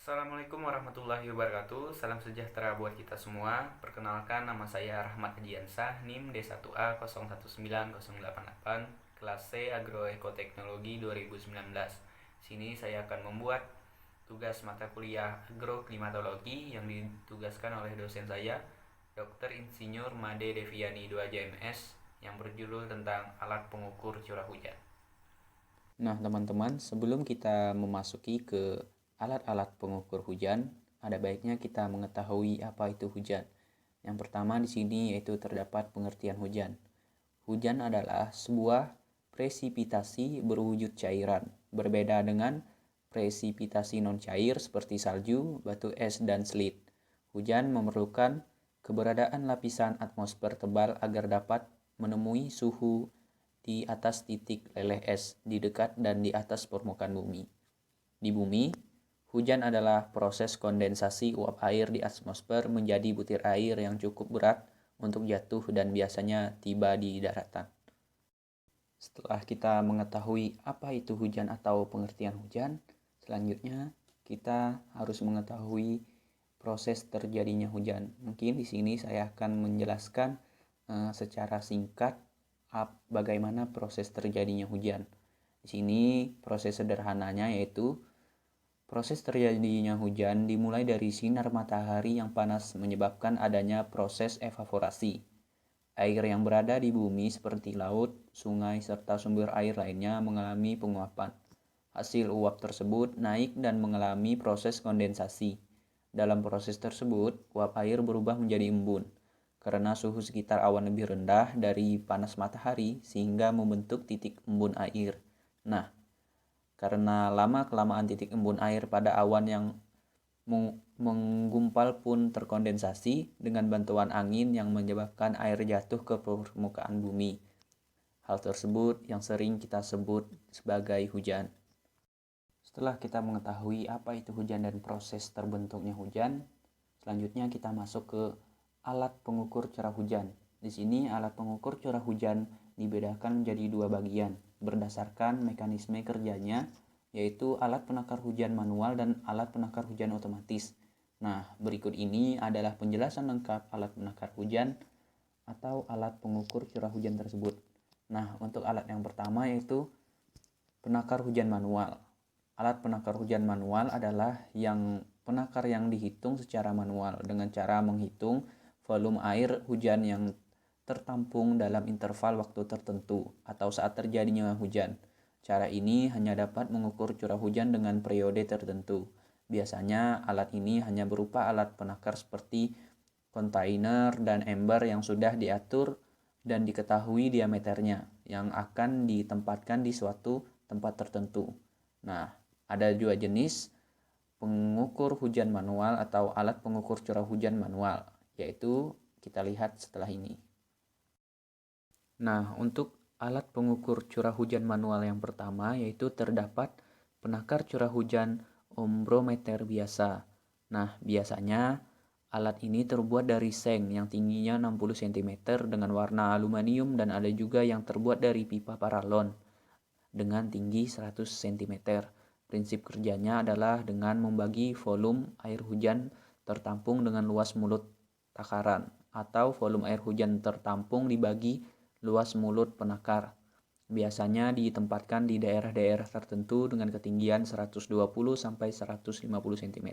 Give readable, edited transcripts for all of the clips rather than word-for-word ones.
Assalamualaikum warahmatullahi wabarakatuh. Salam sejahtera buat kita semua. Perkenalkan, nama saya Rahmat Adiansah, NIM D1A019088, kelas C Agroekoteknologi 2019. Sini saya akan membuat tugas mata kuliah agroklimatologi yang ditugaskan oleh dosen saya, Dr. Insinyur Made Deviani 2JMS, yang berjudul tentang alat pengukur curah hujan. Nah, teman-teman, sebelum kita memasuki ke alat-alat pengukur hujan, ada baiknya kita mengetahui apa itu hujan. Yang pertama di sini yaitu terdapat pengertian hujan. Hujan adalah sebuah presipitasi berwujud cairan, berbeda dengan presipitasi non-cair seperti salju, batu es, dan slit. Hujan memerlukan keberadaan lapisan atmosfer tebal agar dapat menemui suhu di atas titik leleh es, di dekat dan di atas permukaan bumi. Di bumi, hujan adalah proses kondensasi uap air di atmosfer menjadi butir air yang cukup berat untuk jatuh dan biasanya tiba di daratan. Setelah kita mengetahui apa itu hujan atau pengertian hujan, selanjutnya kita harus mengetahui proses terjadinya hujan. Mungkin di sini saya akan menjelaskan secara singkat bagaimana proses terjadinya hujan. Di sini proses sederhananya yaitu proses terjadinya hujan dimulai dari sinar matahari yang panas menyebabkan adanya proses evaporasi. Air yang berada di bumi seperti laut, sungai, serta sumber air lainnya mengalami penguapan. Hasil uap tersebut naik dan mengalami proses kondensasi. Dalam proses tersebut, uap air berubah menjadi embun karena suhu sekitar awan lebih rendah dari panas matahari sehingga membentuk titik embun air. Nah, karena lama-kelamaan titik embun air pada awan yang menggumpal pun terkondensasi dengan bantuan angin yang menyebabkan air jatuh ke permukaan bumi. Hal tersebut yang sering kita sebut sebagai hujan. Setelah kita mengetahui apa itu hujan dan proses terbentuknya hujan, selanjutnya kita masuk ke alat pengukur curah hujan. Di sini alat pengukur curah hujan dibedakan menjadi dua bagian berdasarkan mekanisme kerjanya, yaitu alat penakar hujan manual dan alat penakar hujan otomatis. Nah, berikut ini adalah penjelasan lengkap alat penakar hujan atau alat pengukur curah hujan tersebut. Nah, untuk alat yang pertama yaitu penakar hujan manual. Alat penakar hujan manual adalah penakar yang dihitung secara manual dengan cara menghitung volume air hujan yang tertampung dalam interval waktu tertentu atau saat terjadinya hujan. Cara ini hanya dapat mengukur curah hujan dengan periode tertentu. Biasanya alat ini hanya berupa alat penakar seperti kontainer dan ember yang sudah diatur dan diketahui diameternya yang akan ditempatkan di suatu tempat tertentu. Nah, ada dua jenis pengukur hujan manual atau alat pengukur curah hujan manual, yaitu kita lihat setelah ini. Nah, untuk alat pengukur curah hujan manual yang pertama yaitu terdapat penakar curah hujan ombrometer biasa. Nah, biasanya alat ini terbuat dari seng yang tingginya 60 cm dengan warna aluminium dan ada juga yang terbuat dari pipa paralon dengan tinggi 100 cm. Prinsip kerjanya adalah dengan membagi volume air hujan tertampung dengan luas mulut takaran atau volume air hujan tertampung dibagi luas mulut penakar. Biasanya ditempatkan di daerah-daerah tertentu dengan ketinggian 120 sampai 150 cm.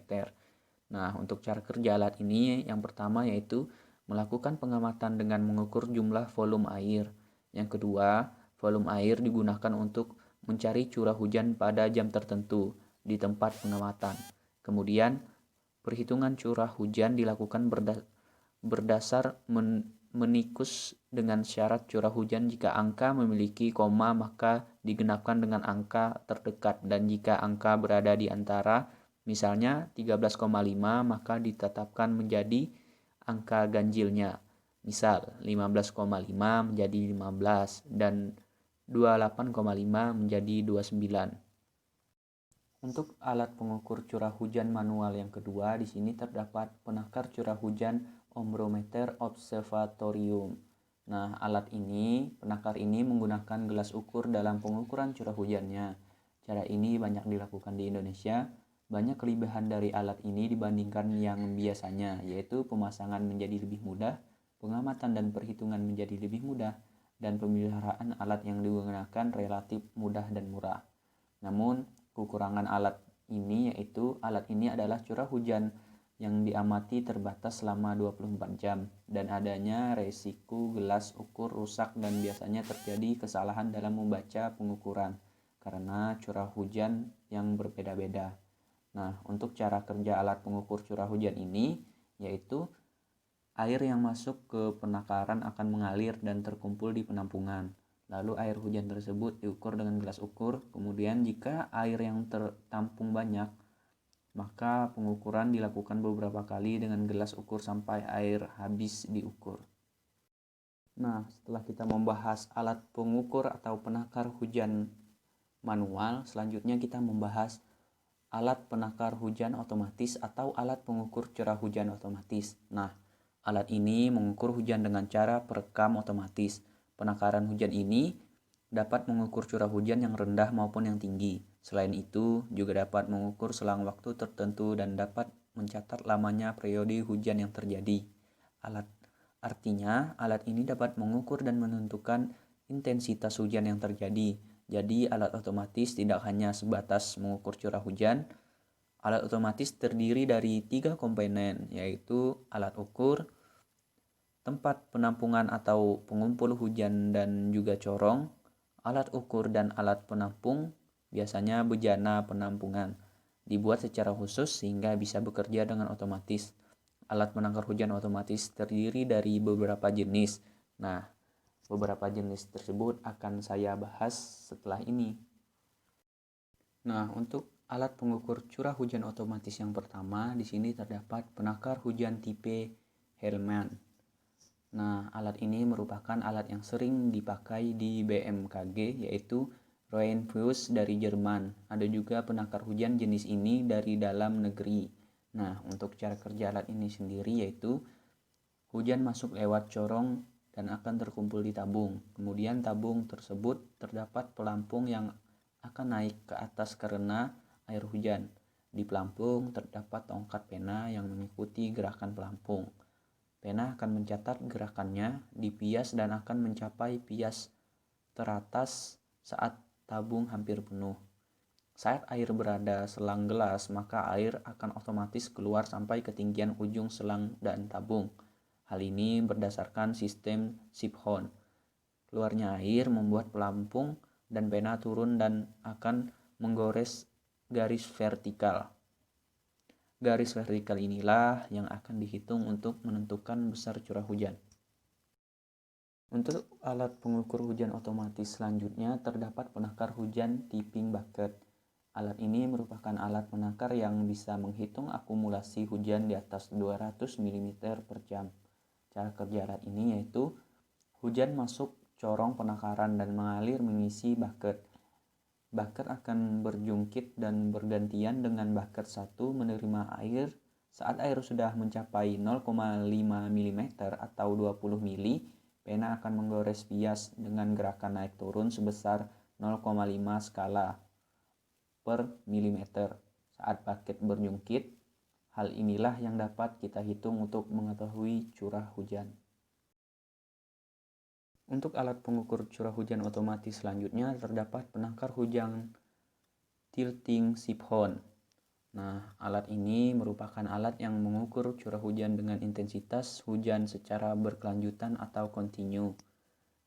Nah, untuk cara kerja alat ini yang pertama yaitu melakukan pengamatan dengan mengukur jumlah volume air. Yang kedua, volume air digunakan untuk mencari curah hujan pada jam tertentu di tempat pengamatan. Kemudian, perhitungan curah hujan dilakukan berdasar menikus dengan syarat curah hujan. Jika angka memiliki koma maka digenapkan dengan angka terdekat, dan jika angka berada di antara misalnya 13,5 maka ditetapkan menjadi angka ganjilnya. Misal 15,5 menjadi 15 dan 28,5 menjadi 29. Untuk alat pengukur curah hujan manual yang kedua, di sini terdapat penakar curah hujan ombrometer observatorium. Nah, penakar ini menggunakan gelas ukur dalam pengukuran curah hujannya. Cara ini banyak dilakukan di Indonesia Banyak kelebihan dari alat ini dibandingkan yang biasanya, yaitu pemasangan menjadi lebih mudah, pengamatan dan perhitungan menjadi lebih mudah, dan pemeliharaan alat yang digunakan relatif mudah dan murah. Namun, kekurangan alat ini yaitu alat ini adalah curah hujan yang diamati terbatas selama 24 jam dan adanya resiko gelas ukur rusak dan biasanya terjadi kesalahan dalam membaca pengukuran karena curah hujan yang berbeda-beda. Nah, untuk cara kerja alat pengukur curah hujan ini yaitu air yang masuk ke penakaran akan mengalir dan terkumpul di penampungan. Lalu air hujan tersebut diukur dengan gelas ukur. Kemudian jika air yang tertampung banyak, maka pengukuran dilakukan beberapa kali dengan gelas ukur sampai air habis diukur. Nah, setelah kita membahas alat pengukur atau penakar hujan manual, selanjutnya kita membahas alat penakar hujan otomatis atau alat pengukur curah hujan otomatis. Nah, alat ini mengukur hujan dengan cara perekam otomatis. Penakaran hujan ini dapat mengukur curah hujan yang rendah maupun yang tinggi. Selain itu, juga dapat mengukur selang waktu tertentu dan dapat mencatat lamanya periode hujan yang terjadi. Artinya, alat ini dapat mengukur dan menentukan intensitas hujan yang terjadi. Jadi, alat otomatis tidak hanya sebatas mengukur curah hujan. Alat otomatis terdiri dari 3 komponen, yaitu alat ukur, tempat penampungan atau pengumpul hujan dan juga corong, alat ukur dan alat penampung, biasanya bejana penampungan, dibuat secara khusus sehingga bisa bekerja dengan otomatis. Alat penangkar hujan otomatis terdiri dari beberapa jenis. Nah, beberapa jenis tersebut akan saya bahas setelah ini. Nah, untuk alat pengukur curah hujan otomatis yang pertama, di sini terdapat penakar hujan tipe Hellman. Nah, alat ini merupakan alat yang sering dipakai di BMKG, yaitu Rhein-Fuse dari Jerman. Ada juga penakar hujan jenis ini dari dalam negeri. Nah, untuk cara kerja alat ini sendiri yaitu hujan masuk lewat corong dan akan terkumpul di tabung. Kemudian tabung tersebut terdapat pelampung yang akan naik ke atas karena air hujan. Di pelampung terdapat tongkat pena yang mengikuti gerakan pelampung. Pena akan mencatat gerakannya di pias dan akan mencapai pias teratas saat tabung hampir penuh. Saat air berada selang gelas, maka air akan otomatis keluar sampai ketinggian ujung selang dan tabung. Hal ini berdasarkan sistem siphon. Keluarnya air membuat pelampung dan pena turun dan akan menggores garis vertikal. Garis vertikal inilah yang akan dihitung untuk menentukan besar curah hujan. Untuk alat pengukur hujan otomatis selanjutnya terdapat penakar hujan tipping bucket. Alat ini merupakan alat penakar yang bisa menghitung akumulasi hujan di atas 200 mm per jam. Cara kerja alat ini yaitu hujan masuk corong penakaran dan mengalir mengisi bucket. Bucket akan berjungkit dan bergantian dengan bucket 1 menerima air. Saat air sudah mencapai 0,5 mm atau 20 mili, pena akan menggores pias dengan gerakan naik turun sebesar 0,5 skala per milimeter. Saat bucket berjungkit, hal inilah yang dapat kita hitung untuk mengetahui curah hujan. Untuk alat pengukur curah hujan otomatis selanjutnya terdapat penakar hujan tilting siphon. Nah, alat ini merupakan alat yang mengukur curah hujan dengan intensitas hujan secara berkelanjutan atau kontinu.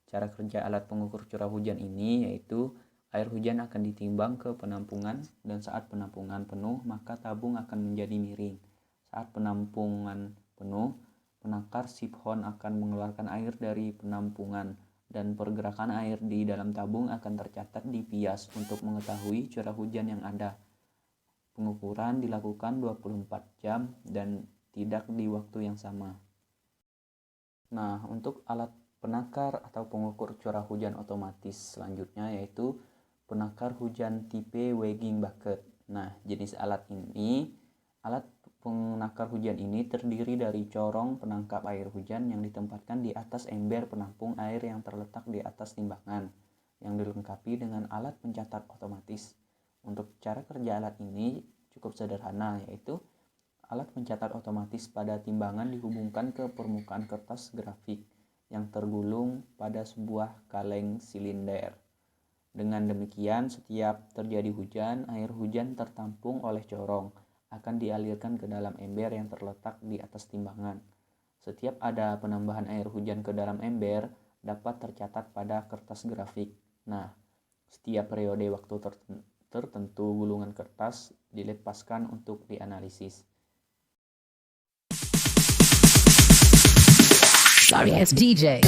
Cara kerja alat pengukur curah hujan ini yaitu air hujan akan ditimbang ke penampungan dan saat penampungan penuh maka tabung akan menjadi miring. Saat penampungan penuh, penakar siphon akan mengeluarkan air dari penampungan dan pergerakan air di dalam tabung akan tercatat di pias untuk mengetahui curah hujan yang ada. Pengukuran dilakukan 24 jam dan tidak di waktu yang sama. Nah, untuk alat penakar atau pengukur curah hujan otomatis selanjutnya yaitu penakar hujan tipe weighing bucket. Nah, jenis alat penakar hujan ini terdiri dari corong penangkap air hujan yang ditempatkan di atas ember penampung air yang terletak di atas timbangan, yang dilengkapi dengan alat pencatat otomatis. Untuk cara kerja alat ini, cukup sederhana, yaitu alat pencatat otomatis pada timbangan dihubungkan ke permukaan kertas grafik yang tergulung pada sebuah kaleng silinder. Dengan demikian, setiap terjadi hujan, air hujan tertampung oleh corong akan dialirkan ke dalam ember yang terletak di atas timbangan. Setiap ada penambahan air hujan ke dalam ember dapat tercatat pada kertas grafik. Nah, setiap periode waktu tertentu gulungan kertas dilepaskan untuk dianalisis. Sorry, it's DJ.